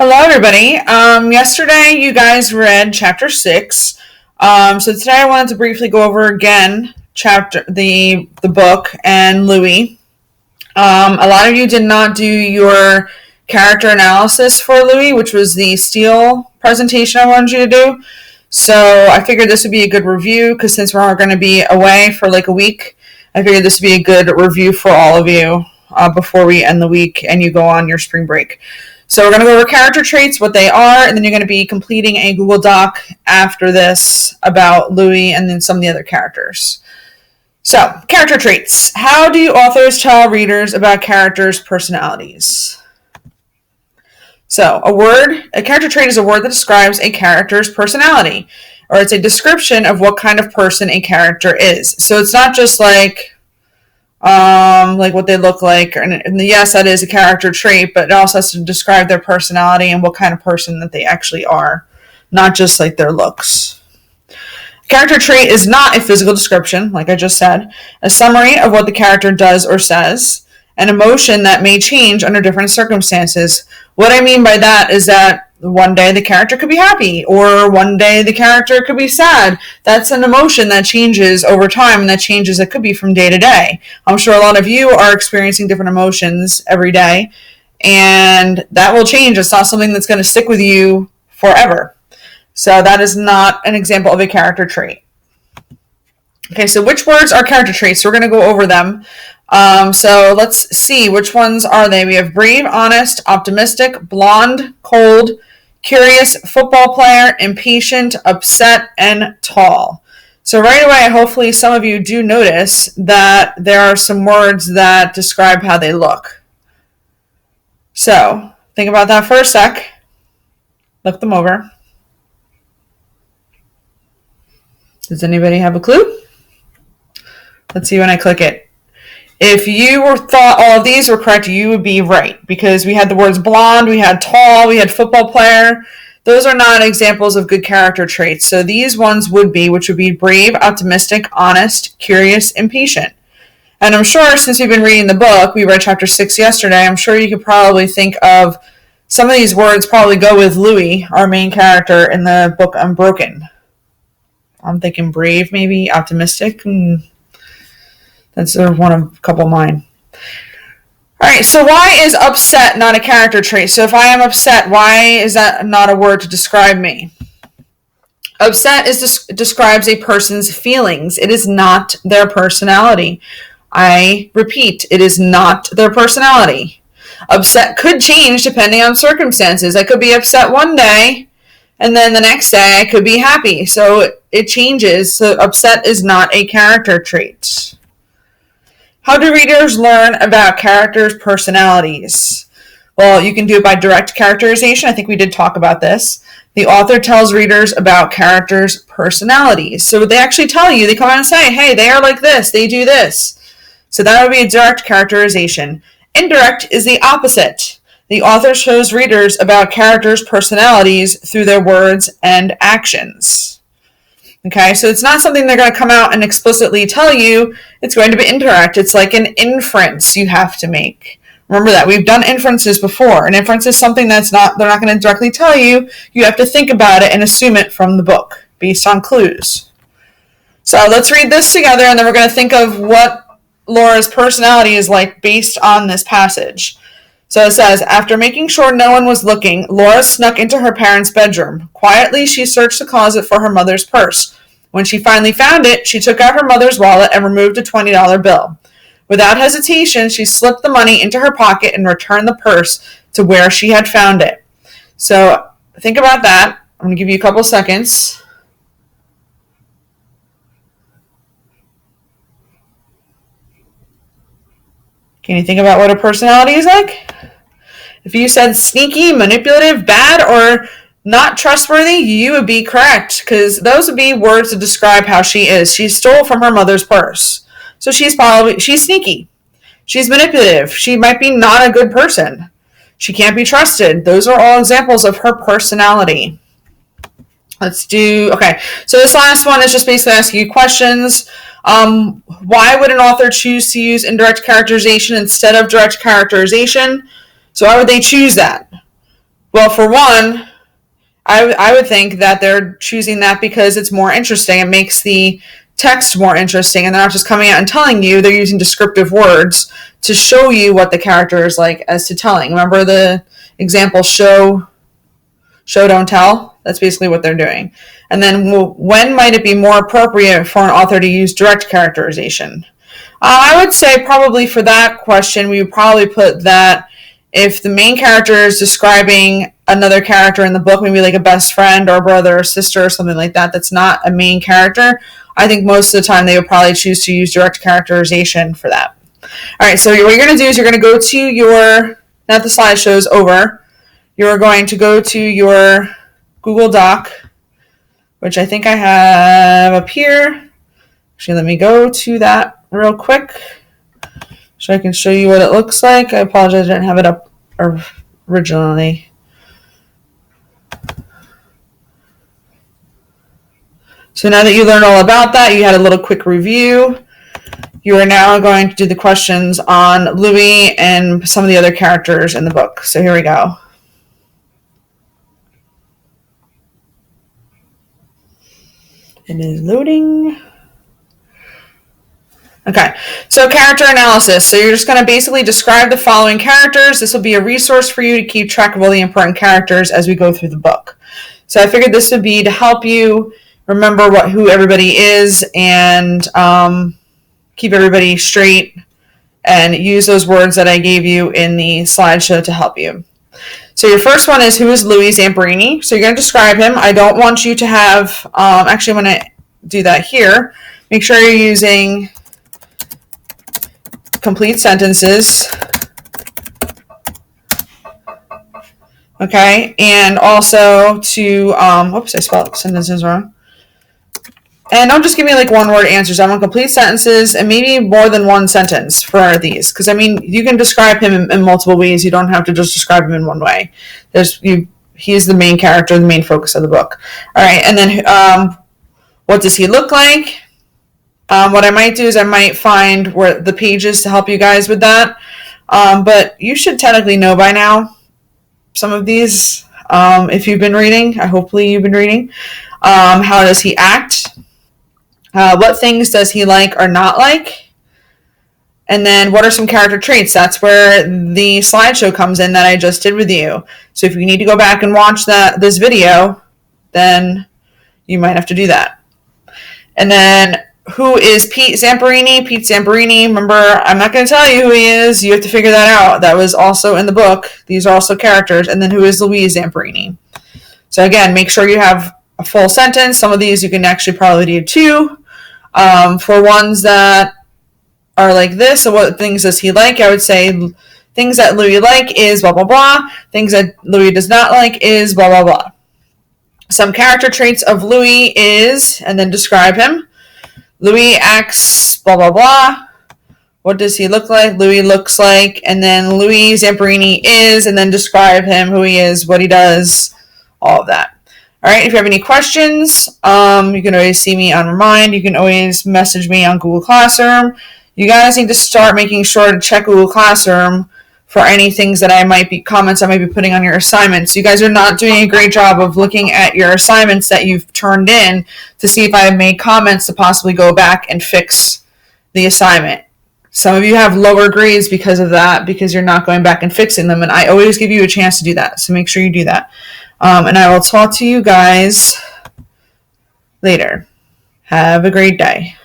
Hello, everybody. Yesterday, you guys read chapter 6. So today, I wanted to briefly go over again the book and Louis. A lot of you did not do your character analysis for Louis, which was the Steele presentation I wanted you to do. So I figured this would be a good review because since we're going to be away for like a week, I figured this would be a good review for all of you before we end the week and you go on your spring break. So we're going to go over character traits, what they are, and then you're going to be completing a Google Doc after this about Louis and then some of the other characters. So, character traits. How do authors tell readers about characters' personalities? So, a character trait is a word that describes a character's personality, or it's a description of what kind of person a character is. So it's not just like what they look like, and yes, that is a character trait, but it also has to describe their personality and what kind of person that they actually are, not just like their looks. A character trait is not a physical description, like I just said, a summary of what the character does or says, an emotion that may change under different circumstances. What I mean by that is that one day the character could be happy, or one day the character could be sad. That's an emotion that changes over time, and that changes, it could be from day to day. I'm sure a lot of you are experiencing different emotions every day, and that will change. It's not something that's going to stick with you forever. So that is not an example of a character trait. Okay, so which words are character traits? So we're going to go over them. So let's see, which ones are they? We have brave, honest, optimistic, blonde, cold, curious, football player, impatient, upset, and tall. So right away, hopefully some of you do notice that there are some words that describe how they look. So think about that for a sec. Look them over. Does anybody have a clue? Let's see when I click it. If you thought all of these were correct, you would be right, because we had the words blonde, we had tall, we had football player. Those are not examples of good character traits. So these ones would be, which would be brave, optimistic, honest, curious, impatient. And I'm sure since we've been reading the book, we read chapter 6 yesterday, I'm sure you could probably think of some of these words probably go with Louis, our main character in the book Unbroken. I'm thinking brave, maybe, optimistic, that's one of a couple of mine. All right, so why is upset not a character trait? So if I am upset, why is that not a word to describe me? Upset describes a person's feelings. It is not their personality. I repeat, it is not their personality. Upset could change depending on circumstances. I could be upset one day, and then the next day I could be happy. So it changes. So upset is not a character trait. How do readers learn about characters' personalities? Well, you can do it by direct characterization. I think we did talk about this. The author tells readers about characters' personalities. So they actually tell you, they come out and say, hey, they are like this, they do this. So that would be a direct characterization. Indirect is the opposite. The author shows readers about characters' personalities through their words and actions. Okay, so it's not something they're going to come out and explicitly tell you. It's going to be indirect. It's like an inference you have to make. Remember that. We've done inferences before. An inference is something they're not going to directly tell you. You have to think about it and assume it from the book based on clues. So let's read this together, and then we're going to think of what Laura's personality is like based on this passage. So it says, after making sure no one was looking, Laura snuck into her parents' bedroom. Quietly, she searched the closet for her mother's purse. When she finally found it, she took out her mother's wallet and removed a $20 bill. Without hesitation, she slipped the money into her pocket and returned the purse to where she had found it. So think about that. I'm going to give you a couple seconds. Can you think about what her personality is like? If you said sneaky, manipulative, bad, or not trustworthy, you would be correct, because those would be words to describe how she is. She stole from her mother's purse. So she's sneaky. She's manipulative. She might be not a good person. She can't be trusted. Those are all examples of her personality. Okay, so this last one is just basically asking you questions. Why would an author choose to use indirect characterization instead of direct characterization? So why would they choose that? Well, for one, I would think that they're choosing that because it's more interesting. It makes the text more interesting, and they're not just coming out and telling you. They're using descriptive words to show you what the character is like as to telling. Remember the example show, don't tell? That's basically what they're doing. And then when might it be more appropriate for an author to use direct characterization? I would say probably for that question, we would probably put that if the main character is describing another character in the book, maybe like a best friend or a brother or sister or something like that, that's not a main character, I think most of the time they would probably choose to use direct characterization for that. All right, so what you're going to do is you're going to go to your, now that the slideshow is over, you're going to go to your Google Doc, which I think I have up here. Actually, let me go to that real quick so I can show you what it looks like. I apologize, I didn't have it up originally. So now that you learned all about that, you had a little quick review. You are now going to do the questions on Louis and some of the other characters in the book. So here we go. It is loading. Okay, so character analysis. So you're just going to basically describe the following characters. This will be a resource for you to keep track of all the important characters as we go through the book. So I figured this would be to help you remember who everybody is and keep everybody straight and use those words that I gave you in the slideshow to help you. So your first one is, who is Louis Zamperini? So you're going to describe him. I don't want you to have, actually I'm going to do that here. Make sure you're using complete sentences. Okay, and also to, whoops, I spelled sentences wrong. And don't just give me like one word answers. I want complete sentences and maybe more than one sentence for these. Because, I mean, you can describe him in multiple ways. You don't have to just describe him in one way. He's the main character, the main focus of the book. All right, and then what does he look like? What I might do is I might find where the pages to help you guys with that. But you should technically know by now some of these if you've been reading. Hopefully you've been reading. How does he act? What things does he like or not like? And then what are some character traits? That's where the slideshow comes in that I just did with you. So if you need to go back and watch this video, then you might have to do that. And then who is Pete Zamperini? Pete Zamperini, remember, I'm not going to tell you who he is. You have to figure that out. That was also in the book. These are also characters. And then who is Louise Zamperini? So again, make sure you have a full sentence. Some of these you can actually probably do too. For ones that are like this, so what things does he like? I would say things that Louis like is blah, blah, blah. Things that Louis does not like is blah, blah, blah. Some character traits of Louis is, and then describe him. Louis acts blah, blah, blah. What does he look like? Louis looks like, and then Louis Zamperini is, and then describe him, who he is, what he does, all of that. All right, if you have any questions, you can always see me on Remind. You can always message me on Google Classroom. You guys need to start making sure to check Google Classroom for any things that comments I might be putting on your assignments. You guys are not doing a great job of looking at your assignments that you've turned in to see if I have made comments to possibly go back and fix the assignment. Some of you have lower grades because of that, because you're not going back and fixing them, and I always give you a chance to do that, so make sure you do that. And I will talk to you guys later. Have a great day.